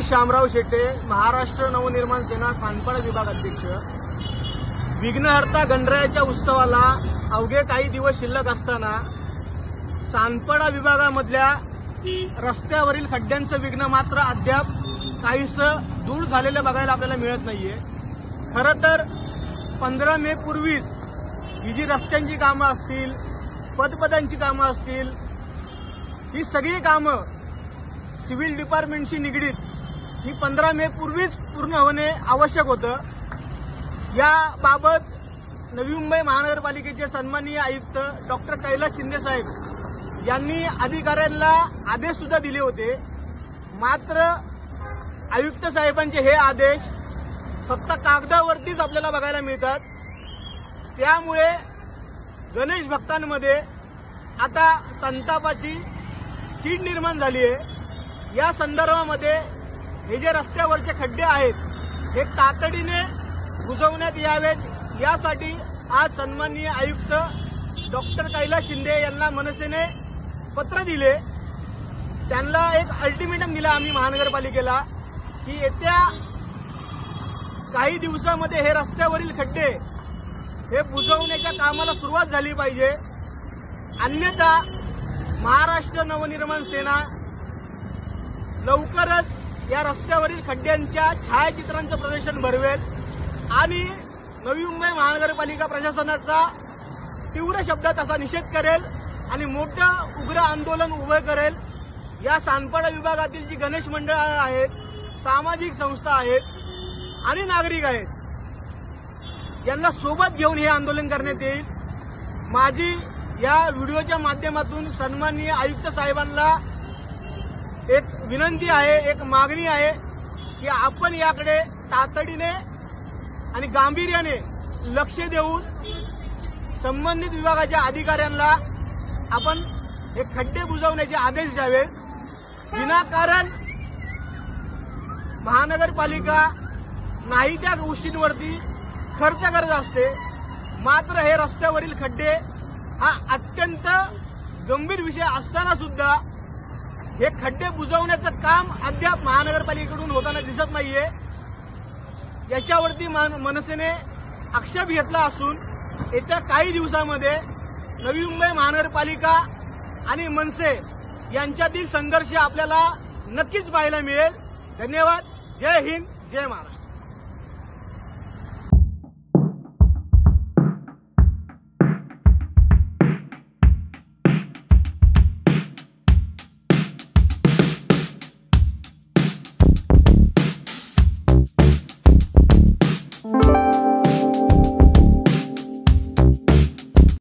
गणेश शामराव शेटे, महाराष्ट्र नवनिर्माण सेना सानपाडा विभाग अध्यक्ष। विघ्नहर्ता गणरायाच्या उत्सवाला अवघे काही दिवस शिल्लक असताना सानपाडा विभागामधल्या रस्त्यावरील खड्ड्यांचं विघ्न मात्र अद्याप काहीसं दूर झालेलं बघायला आपल्याला मिळत नाहीये। खरं तर 15 मे पूर्वीच ही जी रस्त्यांची कामं असतील, पदपदांची कामं असतील, ही सगळी कामं सिव्हिल डिपार्टमेंटशी निगडीत ही 15 मे पूर्वीच पूर्ण होणे आवश्यक होतं। याबाबत नवी मुंबई महानगरपालिकेचे सन्माननीय आयुक्त डॉक्टर कैलास शिंदे साहेब यांनी अधिकाऱ्यांना आदेश सुद्धा दिले होते। मात्र आयुक्त साहेबांचे हे आदेश फक्त कागदावरतीच आपल्याला बघायला मिळतात। त्यामुळे गणेश भक्तांमध्ये आता संतापाची चीड निर्माण झाली आहे। या संदर्भामध्ये हे जे रस्त्यावरचे खड्डे आहेत हे तातडीने बुजवण्यात यावेत, यासाठी आज सन्माननीय आयुक्त डॉक्टर कैलास शिंदे यांना मनसेने पत्र दिले। त्यांना एक अल्टिमेटम दिला आम्ही महानगरपालिकेला की येत्या काही दिवसामध्ये हे रस्त्यावरील खड्डे हे बुजवण्याच्या कामाला सुरुवात झाली पाहिजे, अन्यथा महाराष्ट्र नवनिर्माण सेना लवकरच या रस्त्यावरील खड्ड्यांच्या छायाचित्रांचं प्रदर्शन भरवेल आणि नवी मुंबई महानगरपालिका प्रशासनाचा तीव्र शब्दात असा निषेध करेल आणि मोठं उग्र आंदोलन उभं करेल। या सानपाडा विभागातील जी गणेश मंडळ आहेत, सामाजिक संस्था आहेत आणि नागरिक आहेत, यांना सोबत घेऊन हे आंदोलन करण्यात येईल। माझी या व्हिडिओच्या माध्यमातून सन्माननीय आयुक्त साहेबांना एक विनंती आहे, एक मागणी आहे की आपण याकडे तातडीने आणि गांभीर्याने लक्ष देऊन संबंधित विभागाच्या अधिकाऱ्यांना आपण हे खड्डे बुजवण्याचे आदेश द्यावेत। विनाकारण महानगरपालिका नाही त्या गोष्टींवरती खर्च करत असते, मात्र हे रस्त्यावरील खड्डे हा अत्यंत गंभीर विषय असताना सुद्धा हे खड्डे बुजवण्याचं काम अद्याप महानगरपालिकेकडून होताना दिसत नाहीये। याच्यावरती मनसेने आक्षेप घेतला असून येत्या काही दिवसांमध्ये नवी मुंबई महानगरपालिका आणि मनसे यांच्यातील संघर्ष आपल्याला नक्कीच पाहायला मिळेल। धन्यवाद। जय हिंद, जय महाराष्ट्र।